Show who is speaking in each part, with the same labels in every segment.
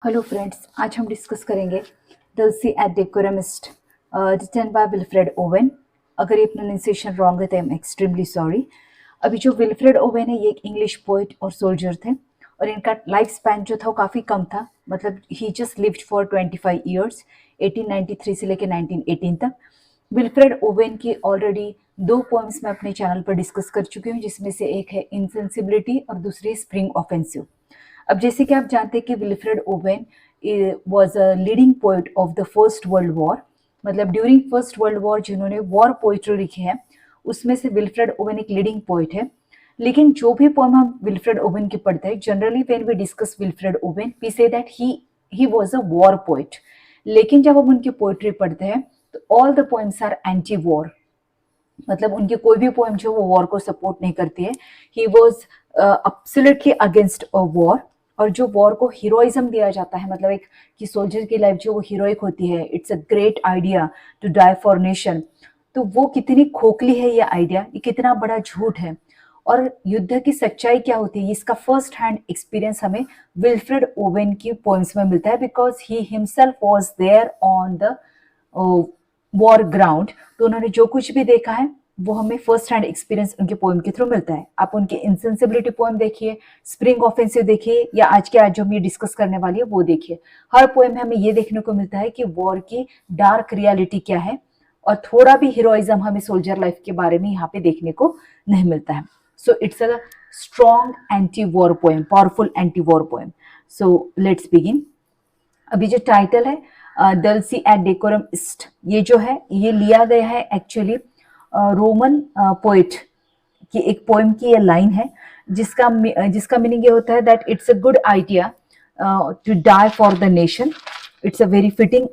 Speaker 1: Hello friends, आज हम discuss करेंगे dulce et decorum est written by Wilfred Owen. अगर ये प्रोनाउंसिएशन रॉन्ग है तो आई एम एक्सट्रीमली सॉरी। अभी जो विल्फ्रेड ओवेन है ये एक इंग्लिश पोइट और सोल्जर थे और इनका लाइफ स्पैन जो था वो काफ़ी कम था। मतलब ही जस्ट लिव्ड फॉर 25 ईयर्स, 1893 से लेकर 1918 तक। विल्फ्रेड ओवेन की ऑलरेडी दो पोएम्स मैं अपने चैनल पर डिस्कस कर चुकी हूँ, जिसमें से एक है इनसेंसिबिलिटी और दूसरी स्प्रिंग ऑफेंसिव। अब जैसे कि आप जानते हैं कि Wilfred oven was a leading poet of the first world war. मतलब ड्यूरिंग फर्स्ट वर्ल्ड वॉर जिन्होंने वॉर पोइट्री लिखी है उसमें से विल्फ्रेड ओवेन एक लीडिंग पोइट है। लेकिन जो भी पोएम हम विल्फ्रेड ओवेन की पढ़ते हैं, generally when we discuss Wilfred Owen we say that he was a war poet. लेकिन जब हम उनकी पोइट्री पढ़ते हैं तो all the poems are anti war. मतलब उनकी कोई भी पोएम जो वो वॉर को सपोर्ट नहीं करती है। He was absolutely against a war. और जो वॉर को हीरोइज्म दिया जाता है, मतलब एक कि सोल्जर की लाइफ जो वो हीरोइक होती है, it's a great idea to die for nation, तो वो कितनी खोखली है ये आइडिया, ये कितना बड़ा झूठ है। और युद्ध की सच्चाई क्या होती है इसका फर्स्ट हैंड एक्सपीरियंस हमें विल्फ्रेड ओवेन की पोएम्स में मिलता है, because he himself was there on the war ground. तो उन्होंने जो कुछ भी देखा है वो हमें फर्स्ट हैंड एक्सपीरियंस उनके पोएम के थ्रू मिलता है। आप उनकी इनसेंसिबिलिटी पोएम देखिए, स्प्रिंग ऑफेंसिव देखिए, या आज जो हम ये डिस्कस करने वाली है वो देखिए। हर पोएम में हमें ये देखने को मिलता है कि वॉर की डार्क रियलिटी क्या है, और थोड़ा भी हीरोइज्म हमें सोल्जर लाइफ के बारे में यहाँ पे देखने को नहीं मिलता है। So it's a strong anti war poem, powerful anti war poem. So let's begin. अभी जो टाइटल है दल्सी एट डेकोरम इस्ट, ये जो है ये लिया गया है एक्चुअली रोमन पोइट की एक पोएम की ये लाइन है, जिसका मीनिंग ये होता है that it's a good idea to die for the nation. It's a very fitting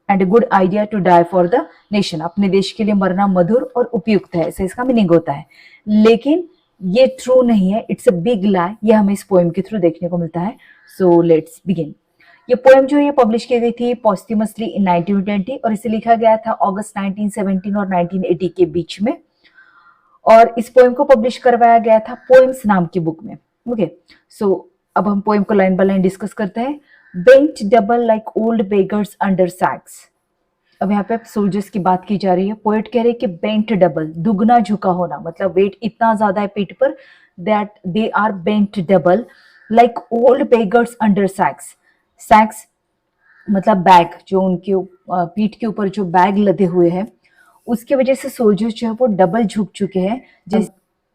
Speaker 1: and a good idea to die for the nation. अपने देश के लिए मरना मधुर और उपयुक्त है, ऐसे इसका मीनिंग होता है। लेकिन ये ट्रू नहीं है, इट्स अ बिग लाई। ये हमें इस पोएम के थ्रू देखने को मिलता है। So let's begin. ये पोएम जो ये पब्लिश की गई थी पॉस्ट्यूमसली इन 1920 और इसे लिखा गया था अगस्त 1917 और 1980 के बीच में। और इस पोएम को पब्लिश करवाया गया था पोएम्स नाम की बुक में। ओके, सो अब हम पोएम को लाइन बाय लाइन डिस्कस करते हैं। Bent double like old beggars under sacks. अब यहाँ पे सोल्जर्स की बात की जा रही है। पोएट कह रहे हैं कि बेंट डबल, दुगना झुका होना, मतलब वेट इतना ज्यादा है पीठ पर that they are bent double like old beggars under sacks. Sacks मतलब बैग, जो उनके पीठ के ऊपर जो बैग लदे हुए हैं उसकी वजह से सोल्जर्स जो है वो डबल झुक चुके हैं, जिस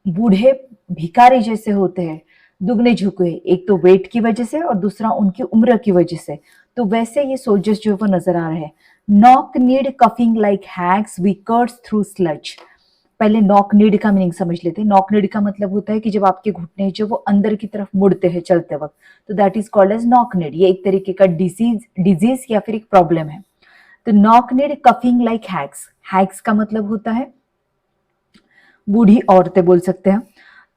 Speaker 1: बूढ़े भिखारी जैसे होते हैं, दुगने झुके हैं, एक तो वेट की वजह से और दूसरा उनकी उम्र की वजह से। तो वैसे ये सोल्जर्स जो है वो नजर आ रहे हैं। Knock kneed coughing like hags we cursed through sludge. पहले नॉक नीड का मीनिंग समझ लेते हैं। नॉक नीड का मतलब होता है कि जब आपके घुटने जो वो अंदर की तरफ मुड़ते हैं चलते वक्त, तो that is called as knock kneed. ये एक तरीके का डिजीज या फिर एक प्रॉब्लम है। तो नॉक नीड कफिंग लाइक हैग्स, हैग्स का मतलब होता है बूढ़ी औरतें बोल सकते हैं।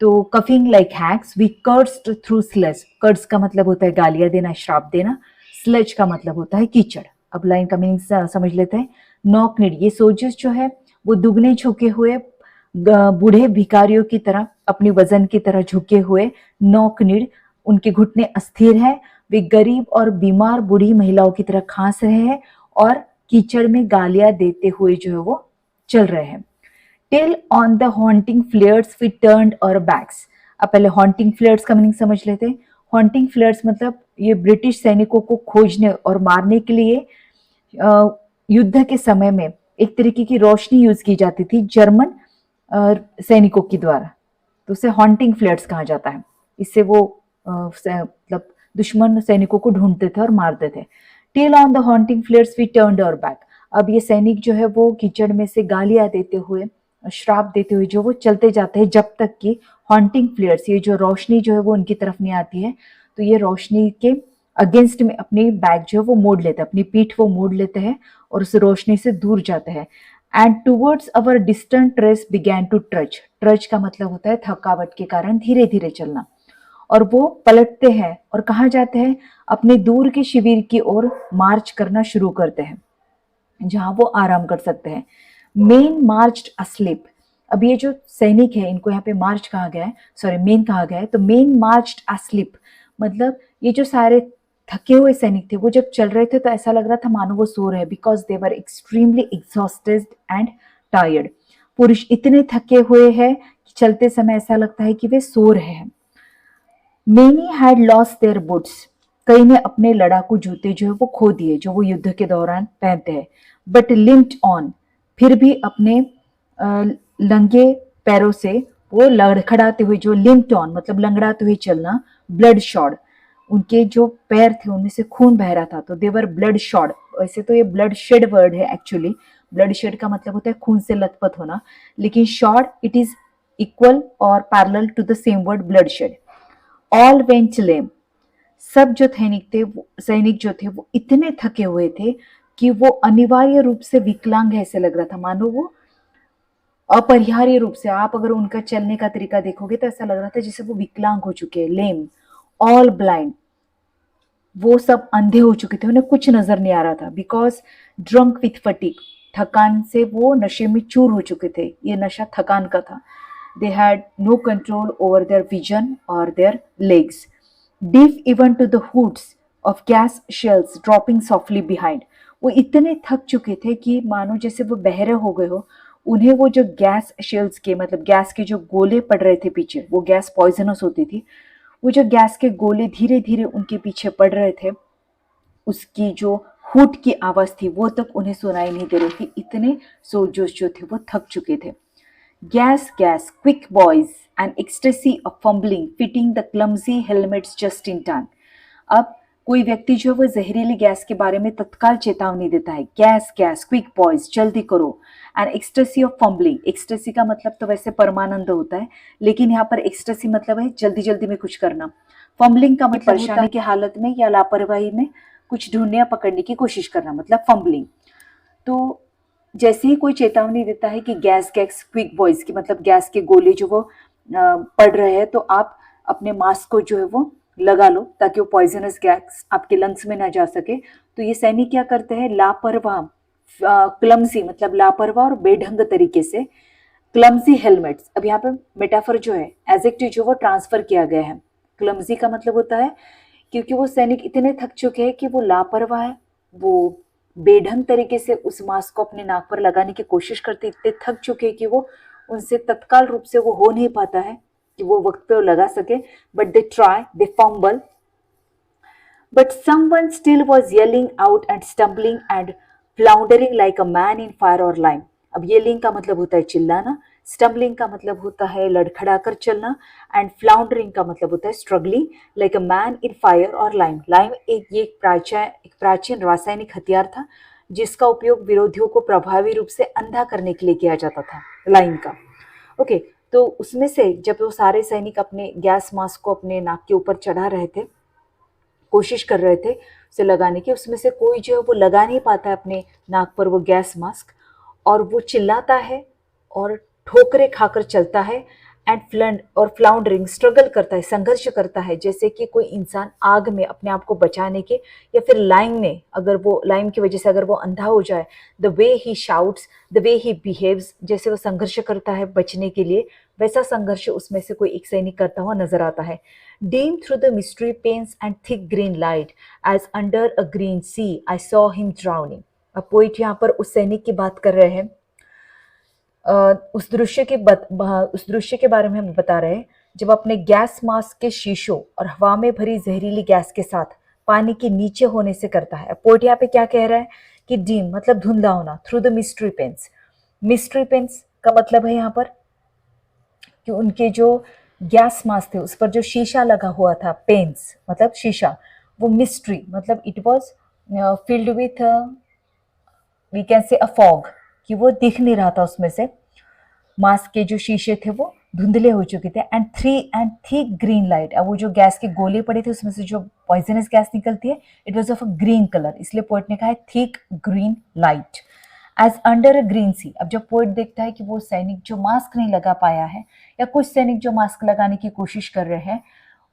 Speaker 1: तो coughing like hags we cursed through sludge. Curse का मतलब होता है गालियां देना, श्राप देना। स्लज का मतलब होता है कीचड़। अब लाइन का मीनिंग समझ लेते हैं। नॉक नीड, ये सोल्जर्स जो है वो दुगने झुके हुए बूढ़े भिखारियों की तरह, अपनी वजन की तरह झुके हुए। नॉक नीड, उनके घुटने अस्थिर है, वे गरीब और बीमार बूढ़ी महिलाओं की तरह खांस रहे हैं और कीचड़ में गालियां देते हुए जो है वो चल रहे हैं। Till on the haunting flares we turned our backs. अब पहले हॉन्टिंग फ्लेयर्स का मीनिंग समझ लेते हैं। हॉन्टिंग फ्लेयर्स मतलब ये ब्रिटिश सैनिकों को खोजने और मारने के लिए युद्ध के समय में एक तरीके की रोशनी यूज की जाती थी जर्मन सैनिकों के द्वारा, तो उसे हॉन्टिंग फ्लेयर्स कहा जाता है। इससे वो मतलब दुश्मन सैनिकों को ढूंढते थे और मारते थे। Till on the haunting flares we turned our back. अब ये सैनिक जो है वो कीचड़ में से गालियां देते हुए, श्राप देते हुए जो वो चलते जाते हैं, जब तक कि हॉन्टिंग फ्लेयर्स, ये जो रोशनी जो है वो उनकी तरफ नहीं आती है। तो ये रोशनी के अगेंस्ट में अपनी बैग जो है वो मोड़ लेते हैं, अपनी पीठ वो मोड़ लेते हैं और उस रोशनी से दूर जाते हैं। And towards our distant rest began to trudge. Trudge का मतलब होता है थकावट के कारण धीरे धीरे चलना। और वो पलटते हैं और कहाँ जाते हैं, अपने दूर के शिविर की ओर मार्च करना शुरू करते हैं, जहां वो आराम कर सकते हैं। Main marched asleep. अब ये जो सैनिक है इनको यहाँ पे मार्च कहा गया है, सॉरी मेन कहा गया है, तो मेन मार्च्ड अस्लीप मतलब ये जो सारे थके हुए सैनिक थे। वो जब चल रहे थे तो ऐसा लग रहा था मानो वो सो रहे हैं, because they were extremely exhausted and tired. पुरुष इतने थके हुए हैं कि चलते समय ऐसा लगता है कि वे सो रहे हैं। Many had lost their boots, कई ने अपने लड़ाकू जूते जो है वो खो दिए, जो वो युद्ध के दौरान पहनते हैं। बट लिम्प्ड ऑन, फिर भी अपने लंगे पैरों से वो लड़खड़ाते हुए, जो लिम्प्ड ऑन मतलब लंगड़ाते हुए चलना, ब्लड शॉड, उनके जो पैर थे उनमें से खून बह रहा था, तो देवर ब्लड शॉड। वैसे तो ये ब्लड शेड वर्ड है एक्चुअली, ब्लड शेड का मतलब होता है खून से लथपथ होना, लेकिन शॉड इट इज इक्वल और parallel to the same word blood shed. All went lame, सब जो सैनिक जो थे वो इतने थके हुए थे कि वो अनिवार्य रूप से विकलांग है, ऐसे लग रहा था मानो वो अपरिहार्य रूप से, आप अगर उनका चलने का तरीका देखोगे तो ऐसा लग रहा था जैसे वो विकलांग हो चुके हैं। लेम, ऑल ब्लाइंड, वो सब अंधे हो चुके थे, उन्हें कुछ नजर नहीं आ रहा था। बिकॉज ड्रंक विथ फटीग, थकान से वो नशे में चूर हो चुके थे, ये नशा थकान का था। They had no control over their vision और their legs, deep even to the hoots of gas shells dropping softly behind. वो इतने थक चुके थे कि मानो जैसे वो बहरे हो गए हो। उन्हें वो जो गैस शेल्स के मतलब गैस के जो गोले पड़ रहे थे पीछे, वो गैस पॉइजनस होती थी, वो जो गैस के गोले धीरे धीरे उनके पीछे पड़ रहे थे, उसकी जो हुट की आवाज थी वो तक उन्हें सुनाई नहीं दे रही थी। इतने सोल्जर्स जो थे वो थक चुके थे। Gas gas quick boys and ecstasy of fumbling fitting the clumsy helmets just in time. अब कोई व्यक्ति जो है वो जहरीली गैस के बारे में तत्काल चेतावनी देता है, गैस गैस क्विक बॉयज जल्दी करो। And ecstasy of fumbling, ecstasy का मतलब तो वैसे परमानंद होता है, लेकिन यहाँ पर एक्सटेसी मतलब है जल्दी जल्दी में कुछ करना। फंबलिंग का मतलब परेशानी की हालत में या लापरवाही में कुछ ढूंढने या पकड़ने की कोशिश करना, मतलब फंबलिंग। तो जैसे ही कोई चेतावनी देता है कि गैस गैस क्विक बॉयज की मतलब गैस के गोले जो वो पड़ रहे हैं, तो आप अपने मास्क को जो है वो लगा लो ताकि वो पॉइजनस गैस आपके लंग्स में ना जा सके। तो ये सैनिक क्या करते हैं, लापरवाह, क्लमसी मतलब लापरवाह और बेढंग तरीके से, क्लमजी हेलमेट्स। अब यहाँ पे मेटाफर जो है एडजेक्टिव जो वो ट्रांसफर किया गया है। क्लमजी का मतलब होता है क्योंकि वो सैनिक इतने थक चुके हैं कि वो लापरवाह है, वो बेढंग तरीके से उस मास्क को अपने नाक पर लगाने की कोशिश करते, इतने थक चुके हैं कि वो उनसे तत्काल रूप से वो हो नहीं पाता है कि वो वक्त पे वो लगा सके। But they try, they fumble, but someone still was yelling out and stumbling and floundering like a man in fire or lime. अब yelling का मतलब होता है चिल्लाना, stumbling का मतलब होता है लड़खड़ाकर चलना, and floundering का मतलब होता है struggling like a man in fire or lime. Lime एक प्राचीन रासायनिक हथियार था जिसका उपयोग विरोधियों को प्रभावी रूप से अंधा करने के लिए किया जाता था, लाइम का। ओके, तो उसमें से जब वो सारे सैनिक अपने गैस मास्क को अपने नाक के ऊपर चढ़ा रहे थे, कोशिश कर रहे थे उसे लगाने की, उसमें से कोई जो है वो लगा नहीं पाता है अपने नाक पर वो गैस मास्क, और वो चिल्लाता है और ठोकरे खाकर चलता है एंड फ्लाउंडरिंग, स्ट्रगल करता है, संघर्ष करता है, जैसे कि कोई इंसान आग में अपने आप को बचाने के, या फिर लाइम में अगर वो लाइम की वजह से अगर वो अंधा हो जाए, the way he shouts, the way he behaves, जैसे वो संघर्ष करता है बचने के लिए, वैसा संघर्ष उसमें से कोई एक सैनिक करता हुआ नजर आता है। Dim through the mystery panes and thick green light, as under a green sea, I saw him drowning. अब पोइट यहाँ पर उस सैनिक की बात कर रहे हैं, उस दृश्य के बारे में हम बता रहे हैं जब अपने गैस मास्क के शीशों और हवा में भरी जहरीली गैस के साथ पानी के नीचे होने से करता है। पोइट यहाँ पे क्या कह रहा है कि डीम मतलब धुंधला होना, through the misty panes, misty panes का मतलब है यहाँ पर कि उनके जो गैस मास्क थे उस पर जो शीशा लगा हुआ था, पेन्स मतलब शीशा, वो मिस्ट्री मतलब it was filled with we can say a fog, कि वो दिख नहीं रहा था उसमें से, मास्क के जो शीशे थे वो धुंधले हो चुके थे। एंड थिक ग्रीन लाइट, अब वो जो गैस के गोले पड़े थे उसमें से जो पॉइजनस गैस निकलती है, it was of a green colour, इसलिए पोइट ने कहा है thick green light as under a green sea. अब जब पोइट देखता है कि वो सैनिक जो मास्क नहीं लगा पाया है, या कुछ सैनिक जो मास्क लगाने की कोशिश कर रहे हैं,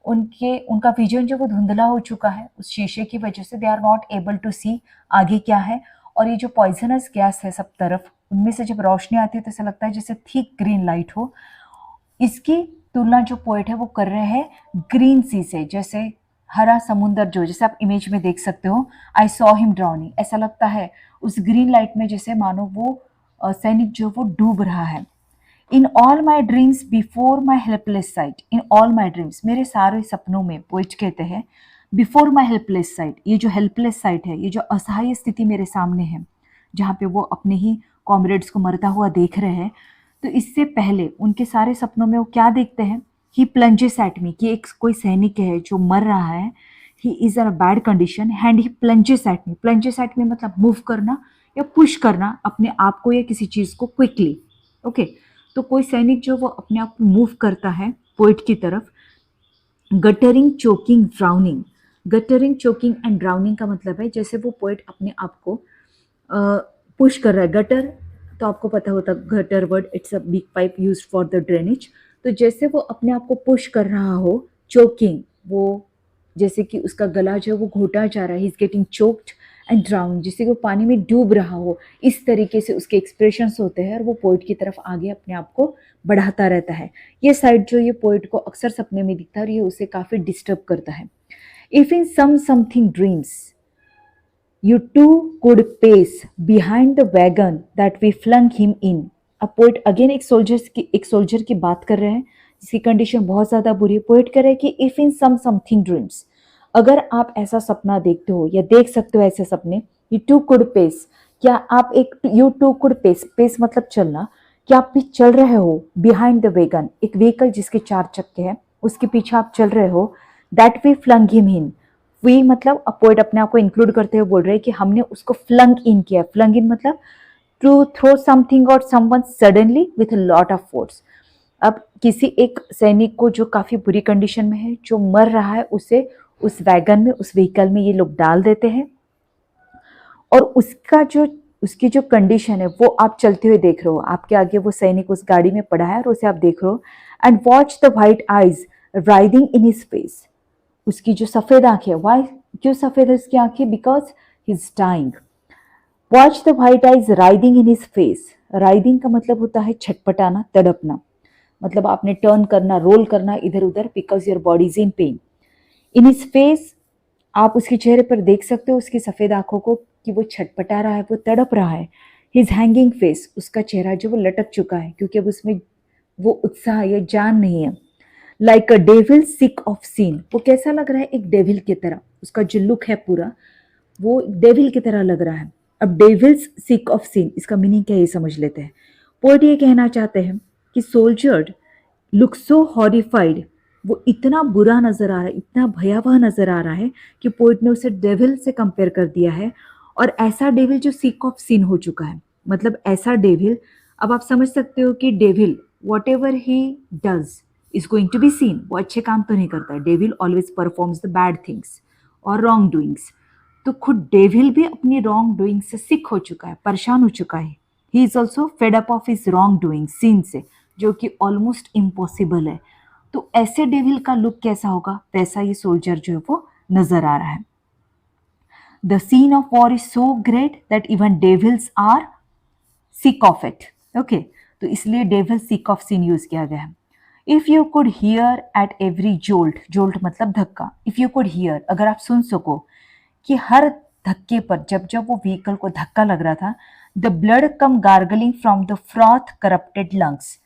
Speaker 1: उनका विजन जो वो धुंधला हो चुका है उस शीशे की वजह से, they are not able to see आगे क्या है, और ये जो पॉइजनस गैस है सब तरफ, उनमें से जब रोशनी आती है तो ऐसा लगता है जैसे थिक ग्रीन लाइट हो। इसकी तुलना जो पोएट है वो कर रहे हैं ग्रीन सी से, जैसे हरा समुंदर जो जैसे आप इमेज में देख सकते हो, आई सॉ हिम ड्राउनिंग, ऐसा लगता है उस ग्रीन लाइट में जैसे मानो वो सैनिक जो वो डूब रहा है। In all my dreams before my helpless site, in all my dreams, मेरे सारे सपनों में, पोइट कहते हैं बिफोर माई हेल्पलेस साइट, ये जो हेल्पलेस साइट है, ये जो असहाय स्थिति मेरे सामने है, जहाँ पे वो अपने ही कॉमरेड्स को मरता हुआ देख रहे हैं, तो इससे पहले उनके सारे सपनों में वो क्या देखते हैं, ही प्लंजेस एट मी, कि एक कोई सैनिक है जो मर रहा है, he is in a bad condition and he plunges at me, plunges at me मतलब मूव करना या पुश करना अपने आप को या किसी चीज को क्विकली, ओके। तो कोई सैनिक जो वो अपने आप को मूव करता है पोइट की तरफ। Guttering, choking, drowning, guttering, choking and drowning का मतलब है जैसे वो पोइट अपने आप को पुश कर रहा है। गटर तो आपको पता होता, gutter word it's a big pipe used for the drainage. तो जैसे वो अपने आप को पुश कर रहा हो, चोकिंग, वो जैसे कि उसका गला जो है वो घोटा जा रहा है, he is getting choked, and drown जैसे कि वो पानी में डूब रहा हो, इस तरीके से उसके एक्सप्रेशंस होते हैं और वो पोइट की तरफ आगे अपने आप को बढ़ाता रहता है। ये साइड जो ये पोइट को अक्सर सपने में दिखता है और ये उसे काफी डिस्टर्ब करता है। If in something dreams you too could pace behind the wagon that we flung him in। अब पोइट अगेन एक सोल्जर की बात कर रहे हैं जिसकी कंडीशन बहुत ज्यादा बुरी है। पोइट कह रहे हैं कि इफ इन समथिंग ड्रीम्स, अगर आप ऐसा सपना देखते हो या देख सकते हो ऐसे सपने, यू टू कुड पेस, क्या आप एक, you too could pace, pace मतलब चलना, क्या आप भी चल रहे हो बिहाइंड द वेगन, एक व्हीकल जिसके 4 चक्के हैं उसके पीछे आप चल रहे हो, that we flung him in, we मतलब पोइट अपने आप को इंक्लूड करते हुए बोल रहे हैं कि हमने उसको फ्लंग इन किया। फ्लंग इन मतलब टू थ्रो समथिंग और someone suddenly with a lot of force. अब किसी एक सैनिक को जो काफी बुरी कंडीशन में है, जो मर रहा है, उसे उस वैगन में, उस व्हीकल में ये लोग डाल देते हैं और उसकी जो कंडीशन है वो आप चलते हुए देख रहे हो, आपके आगे वो सैनिक उस गाड़ी में पड़ा है और उसे आप देख रहे हो। And watch the white eyes riding in his face, उसकी जो सफेद आंखें, वाई, क्यों सफेद है उसकी आंखें, because he is dying. Watch the white eyes writhing in his face, writhing का मतलब होता है छटपटाना, तड़पना, मतलब आपने टर्न करना, रोल करना इधर उधर, because your body is in pen. In his face, आप उसके चेहरे पर देख सकते हो उसकी सफेद आंखों को कि वो छटपटा रहा है, वो तड़प रहा है। हिज हैंगिंग फेस, उसका चेहरा जो वो लटक चुका है क्योंकि अब उसमें वो उत्साह या जान नहीं है। Like a devil sick of sin, वो कैसा लग रहा है, एक डेविल की तरह, उसका जो लुक है पूरा वो डेविल की तरह लग रहा है। अब डेविल्स सिक ऑफ सीन, इसका मीनिंग क्या है ये समझ लेते हैं। पोएट ये कहना चाहते हैं कि सोल्जर लुक सो हॉरिफाइड, वो इतना बुरा नजर आ रहा है, इतना भयावह नजर आ रहा है कि पोएट ने उसे डेविल से कंपेयर कर दिया है। और ऐसा डेविल जो सिक ऑफ सीन हो चुका है, मतलब ऐसा डेविल, अब आप समझ सकते हो कि devil whatever he does is going to be sin, वो अच्छे काम तो नहीं करता है, devil always performs the bad things और रॉन्ग डूइंग्स। तो खुद डेविल भी अपनी रॉन्ग डूइंग से सिक हो चुका है, परेशान हो चुका है। He is also fed up of his wrong doing sin से, जो कि ऑलमोस्ट इम्पॉसिबल है। तो ऐसे डेविल का लुक कैसा होगा, वैसा ये सोल्जर जो है वो नजर आ रहा है। The scene of war is so great that even devils are sick of it, okay. तो इसलिए devil sick of sin use किया गया है। If you could hear at every jolt, jolt मतलब धक्का, इफ यू कुड हियर, अगर आप सुन सको कि हर धक्के पर, जब जब वो व्हीकल को धक्का लग रहा था, the blood come gargling from the froth corrupted lungs.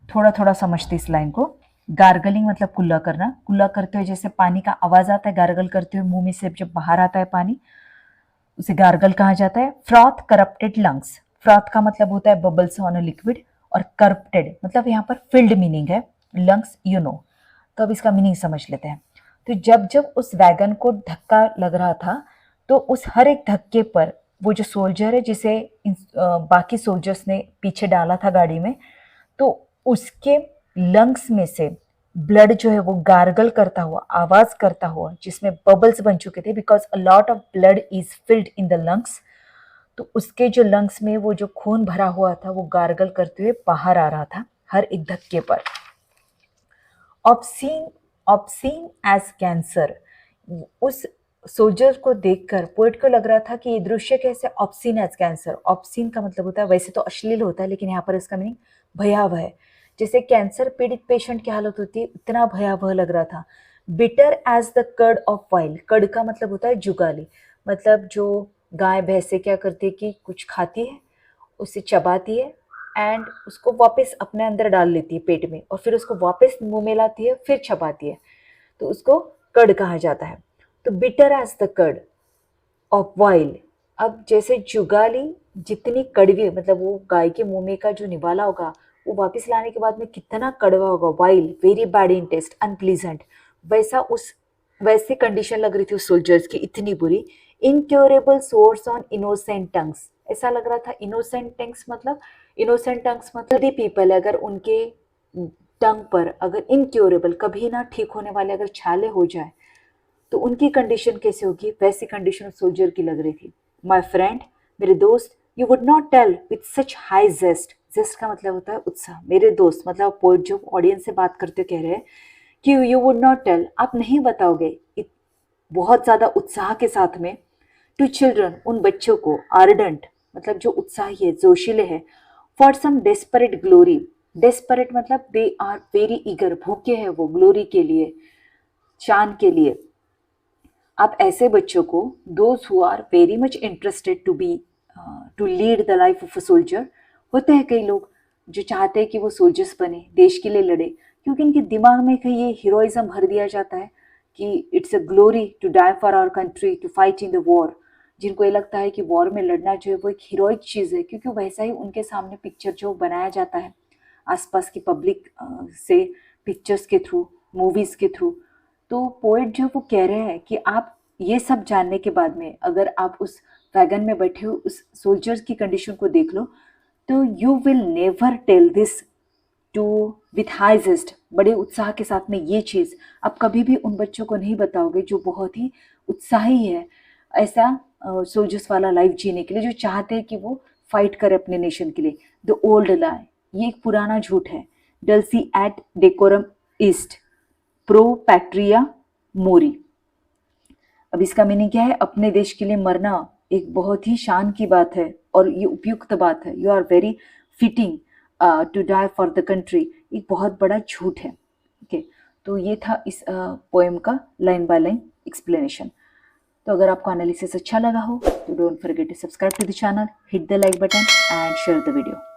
Speaker 1: थोड़ा थोड़ा समझते इस लाइन को। गार्गलिंग मतलब कुल्ला करना, कुल्ला करते हुए जैसे पानी का आवाज आता है, गार्गल करते हुए मुंह में से जब बाहर आता है पानी, उसे गार्गल कहा जाता है। फ्रॉथ करप्टेड लंग्स, फ्रॉथ का मतलब होता है बबल्स ऑन अ लिक्विड, और करप्टेड मतलब यहाँ पर फिल्ड मीनिंग है, लंग्स यू नो। तो अब इसका मीनिंग समझ लेते हैं। तो जब जब उस वैगन को धक्का लग रहा था, तो उस हर एक धक्के पर वो जो सोल्जर है जिसे बाकी सोल्जर्स ने पीछे डाला था गाड़ी में, तो उसके लंग्स में से ब्लड जो है वो गार्गल करता हुआ, आवाज करता हुआ, जिसमें बबल्स बन चुके थे, because a lot of blood is filled in the lungs. तो उसके जो लंग्स में वो जो खून भरा हुआ था वो गार्गल करते हुए बाहर आ रहा था हर एक धक्के पर। ऑब्सीन, ऑब्सीन एज कैंसर, उस सोल्जर को देखकर पोएट को लग रहा था कि ये दृश्य कैसे, ऑब्सीन एज कैंसर। ऑब्सीन का मतलब होता है, वैसे तो अश्लील होता है, लेकिन यहाँ पर इसका मीनिंग भयावह है। जैसे कैंसर पीड़ित पेशेंट की हालत होती है, इतना भयावह लग रहा था। Bitter as the cud of vile, cud का मतलब होता है जुगाली, मतलब जो गाय भैंसे क्या करती है कि कुछ खाती है, उसे चबाती है एंड उसको वापस अपने अंदर डाल लेती है पेट में, और फिर उसको वापस मुंह में लाती है, फिर चबाती है, तो उसको कर्ड कहा जाता है। तो bitter as the cud of vile, अब जैसे जुगाली जितनी कड़वी, मतलब वो गाय के मुंह में का जो निवाला होगा वो वापस लाने के बाद में कितना कड़वा होगा, vile very bad in taste unpleasant, वैसी कंडीशन लग रही थी उस सोल्जर्स की, इतनी बुरी। Incurable sores on innocent tongues, ऐसा लग रहा था इनोसेंट टंग्स मतलब, इनोसेंट टंग्स मतलब दी पीपल, अगर उनके टंग पर अगर इनक्योरेबल कभी ना ठीक होने वाले अगर छाले हो जाए तो उनकी कंडीशन कैसे होगी, वैसी कंडीशन सोल्जर की लग रही थी। माई फ्रेंड, मेरे दोस्त, you would not tell with such high zest, zest का मतलब होता है उत्साह, मेरे दोस्त मतलब पोइट जो ऑडियंस से बात करते कह रहे हैं कि यू वुड नॉट टेल, आप नहीं बताओगे बहुत ज़्यादा उत्साह के साथ में, टू चिल्ड्रन, उन बच्चों को, आर्डेंट मतलब जो उत्साही है, जोशीले है, for some desperate glory, desperate मतलब दे आर वेरी ईगर, भूखे हैं वो ग्लोरी के लिए, चांद के लिए। आप ऐसे बच्चों को, those who are very much interested to lead the life of a soldier, होते हैं कई लोग जो चाहते हैं कि वो सोल्जर्स बने, देश के लिए लड़े, क्योंकि इनके दिमाग में कहीं ये हीरोइज्म भर दिया जाता है कि it's a glory to die for our country, to fight in the war. जिनको ये लगता है कि वॉर में लड़ना जो है वो एक हीरोइक चीज़ है, क्योंकि वैसा ही उनके सामने पिक्चर जो बनाया जाता है आसपास की पब्लिक से, पिक्चर्स के थ्रू, मूवीज़ के थ्रू। तो पोएट जो वो कह रहे हैं कि आप ये सब जानने के बाद में अगर आप उस वैगन में बैठे हो, उस सोल्जर्स की कंडीशन को देख लो, तो you will never tell this to with high zest, बड़े उत्साह के साथ में ये चीज़ आप कभी भी उन बच्चों को नहीं बताओगे जो बहुत ही उत्साही है ऐसा सोल्जर्स वाला लाइफ जीने के लिए, जो चाहते हैं कि वो फाइट करे अपने नेशन के लिए। द ओल्ड लाई, ये एक पुराना झूठ है। Dulce et decorum est pro patria mori, अब इसका मीनिंग क्या है, अपने देश के लिए मरना एक बहुत ही शान की बात है और ये उपयुक्त बात है, you are very fitting to die for the country, एक बहुत बड़ा झूठ है। ओके, तो ये था इस पोएम का लाइन बाय लाइन एक्सप्लेनेशन। तो अगर आपको एनालिसिस अच्छा लगा हो तो don't forget to subscribe to the channel, hit the like button and share the video.